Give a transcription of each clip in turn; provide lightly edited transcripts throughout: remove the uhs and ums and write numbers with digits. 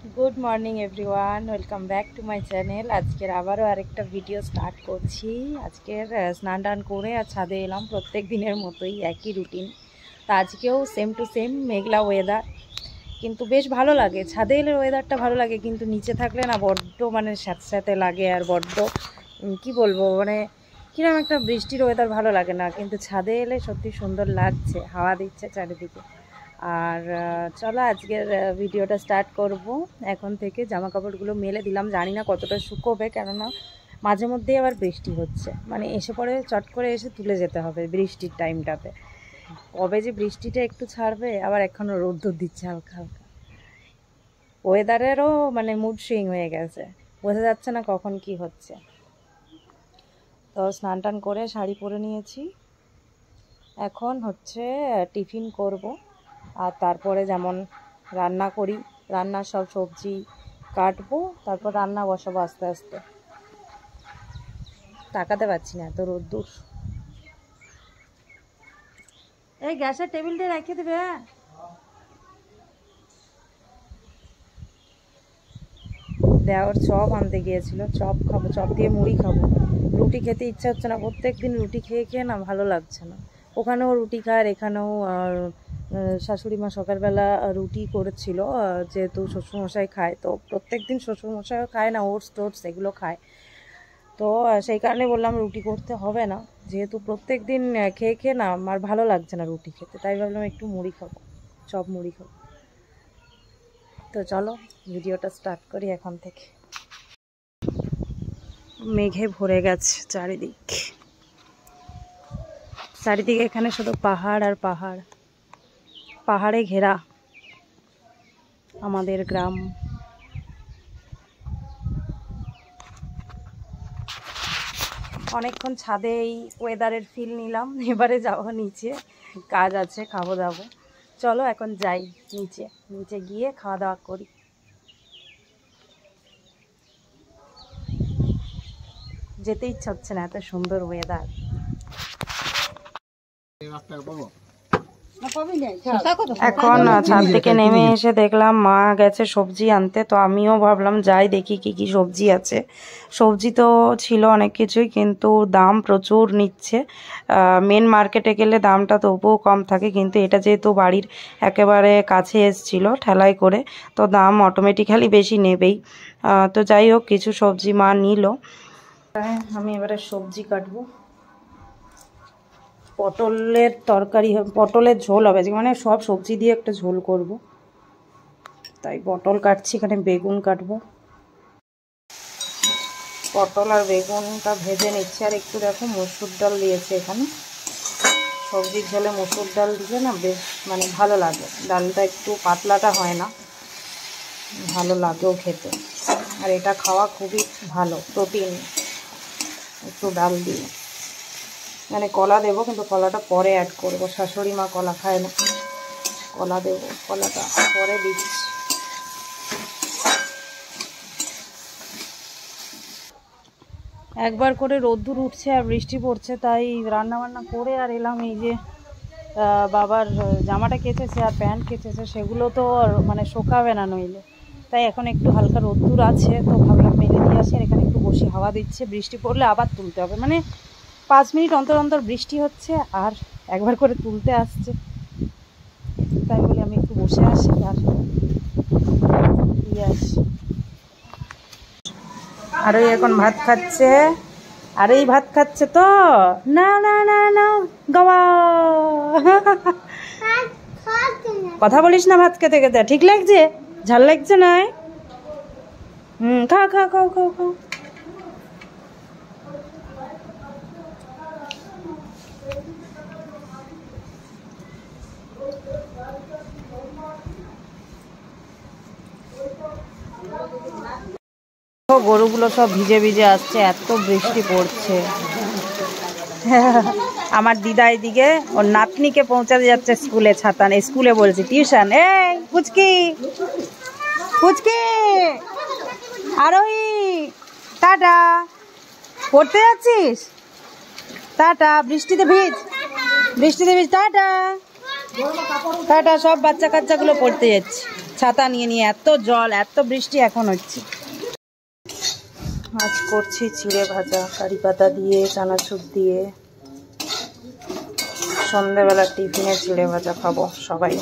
Good morning everyone welcome back to my channel. आजकेर आबारो आरेकटा video start करছি। आजकेर स्नान टान करे আর ছাদে এলাম প্রত্যেক দিনের মতোই একই রুটিন। তো আজকেও same to same Meghla weather, কিন্তু বেশ ভালো লাগে। ছাদে এলে ওয়েদারটা ভালো লাগে, কিন্তু নিচে থাকলে না বড্ড মানে স্যাঁতস্যাঁতে লাগে আর বড্ড কি বলবো মানে কিরকম একটা বৃষ্টির ওয়েদার ভালো লাগে না। কিন্তু ছাদে এলে সত্যি সুন্দর লাগছে, হাওয়া দিচ্ছে চারিদিকে। আর চলো আজকের ভিডিওটা স্টার্ট করব। এখন থেকে জামা কাপড়গুলো মেলে দিলাম, জানি না কতটা শুকোবে, কেননা মাঝে মধ্যেই আবার বৃষ্টি হচ্ছে, মানে এসে পরে চট করে এসে তুলে যেতে হবে বৃষ্টির টাইমটাতে। কবে যে বৃষ্টিটা একটু ছাড়বে, আবার এখনও রোদ্দুর দিচ্ছে হালকা হালকা। ওয়েদারেরও মানে মুড সুইং হয়ে গেছে, বোঝা যাচ্ছে না কখন কি হচ্ছে। তো স্নান টান করে শাড়ি পরে নিয়েছি, এখন হচ্ছে টিফিন করব। আর তারপরে যেমন রান্না করি, রান্নার সব সবজি কাটবো, তারপর রান্না বসাবো আস্তে আস্তে। তাকাতে পারছি না, এত রোদ্দুর। এই গ্যাসের টেবিলটা রেখে দেবে। দেওয়ার চপ আনতে গিয়েছিল, চপ খাবো, চপ দিয়ে মুড়ি খাবো। রুটি খেতে ইচ্ছা হচ্ছে না, প্রত্যেক দিন রুটি খেয়ে খেয়ে না ভালো লাগছে না। ওখানেও রুটি খায় আর এখানেও। শাশুড়ি মা সকালবেলা রুটি করেছিল, যেহেতু শ্বশুরমশাই খায়, তো প্রত্যেক দিন শ্বশুরমশাইও খায় না, ওটস টোটস এগুলো খায়। তো সেই কারণে বললাম রুটি করতে হবে না, যেহেতু প্রত্যেক দিন খেয়ে খেয়ে না আমার ভালো লাগছে না রুটি খেতে, তাই ভাবলাম একটু মুড়ি খাবো, চপ মুড়ি খাবো। তো চলো ভিডিওটা স্টার্ট করি এখন থেকে। মেঘে ভরে গেছে চারিদিক, চারিদিকে এখানে শুধু পাহাড় আর পাহাড়, পাহাড়ে ঘেরা আমাদের গ্রাম। অনেকক্ষণ ছাদে এই ওয়েদারের ফিল নিলাম, এবারে যাবো নিচে, কাজ আছে, খাবো দাবো। চলো এখন যাই নিচে, নিচে গিয়ে খাওয়া দাওয়া করি। যেতে ইচ্ছা হচ্ছে না, এত সুন্দর ওয়েদার। এখন ছাদ থেকে নেমে এসে দেখলাম মা গেছে সবজি আনতে, তো আমিও ভাবলাম যাই দেখি কি কি সবজি আছে। সবজি তো ছিল অনেক কিছুই, কিন্তু দাম প্রচুর নিচ্ছে। মেন মার্কেটে গেলে দামটা তবুও কম থাকে, কিন্তু এটা যেহেতু বাড়ির একেবারে কাছে এসছিল ঠেলায় করে, তো দাম অটোমেটিক্যালি বেশি নেবেই। তো যাই হোক, কিছু সবজি মা নিল। আমি এবারে সবজি কাটবো। পটলের তরকারি, পটলের ঝোল হবে, মানে সব সবজি দিয়ে একটা ঝোল করব, তাই পটল কাটছি। এখানে বেগুন কাটবো, পটল আর বেগুনটা ভেজে নিচ্ছি। আর একটু দেখো মসুর ডাল দিয়েছে এখানে, সবজির ঝোলে মসুর ডাল দিয়ে না বেশ মানে ভালো লাগে। ডালটা একটু পাতলাটা হয় না, ভালো লাগেও খেতে। আর এটা খাওয়া খুবই ভালো, প্রোটিন একটু ডাল দিয়ে। মানে কলা দেবো, কিন্তু কলাটা পরে অ্যাড করবো, শাশুড়ি মা কলা খায় না, কলা দেবো, কলাটা পরে দিচ্ছি। একবার করে রোদ্দুর উঠছে আর বৃষ্টি পড়ছে, তাই রান্না বান্না করে আর এলাম। এই যে বাবার জামাটা কেচেছে আর প্যান্ট কেচেছে, সেগুলো তো আর মানে শোকাবে না নইলে, তাই এখন একটু হালকা রোদ্দুর আছে, তো ভাবলাম মেলে দিয়ে আসি। আর এখানে একটু বসে হাওয়া দিচ্ছে, বৃষ্টি পড়লে আবার তুলতে হবে, মানে 5 মিনিট অন্তর অন্তর বৃষ্টি হচ্ছে আর একবার করে তুলতে আসছে, তাই বলে আমি একটু বসে আসি আর দিয়ে আসি। আর ওই এখন ভাত খাচ্ছে, আর এই ভাত খাচ্ছে তো না না না না গাওয়া কথা বলিস না ভাত খেতে খেতে, ঠিক লাগছে? ঝাল লাগছে না? খাও খাও খাও খাও খাও। গরুগুলো সব ভিজে ভিজে আসছে, এত বৃষ্টি পড়ছে। আমার দিদা এদিকে ওর নাতনিকে পৌঁছাতে যাচ্ছে স্কুলে, ছাতা নেই, স্কুলে বলছে টিউশন। এই পুচকি পুচকি আরোহী, টাটা, পড়তে যাচ্ছিস? টাটা, বৃষ্টিতে ভিজ, বৃষ্টিতে ভিজ, টাটা টাটা। সব বাচ্চা কাচ্চাগুলো পড়তে যাচ্ছে, ছাতা নিয়ে নিয়ে, এত জল, এত বৃষ্টি এখন হচ্ছে। আজ করছি চিড়ে ভাজা কারি পাতা দিয়ে, চানাচুর দিয়ে। সন্ধ্যেবেলা টিফিনে চিড়ে ভাজা খাবো সবাই।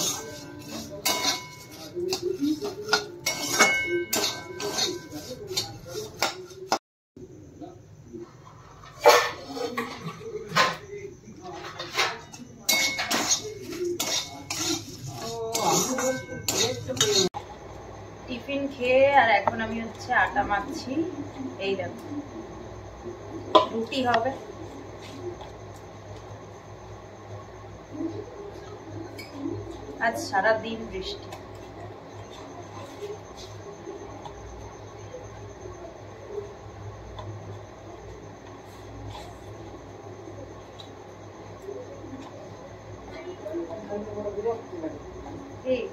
টিফিন খেয়ে আর এখন আমি হচ্ছে আটা মাখছি। এই দেখো রুটি হবে। আজ সারাদিন বৃষ্টি। এই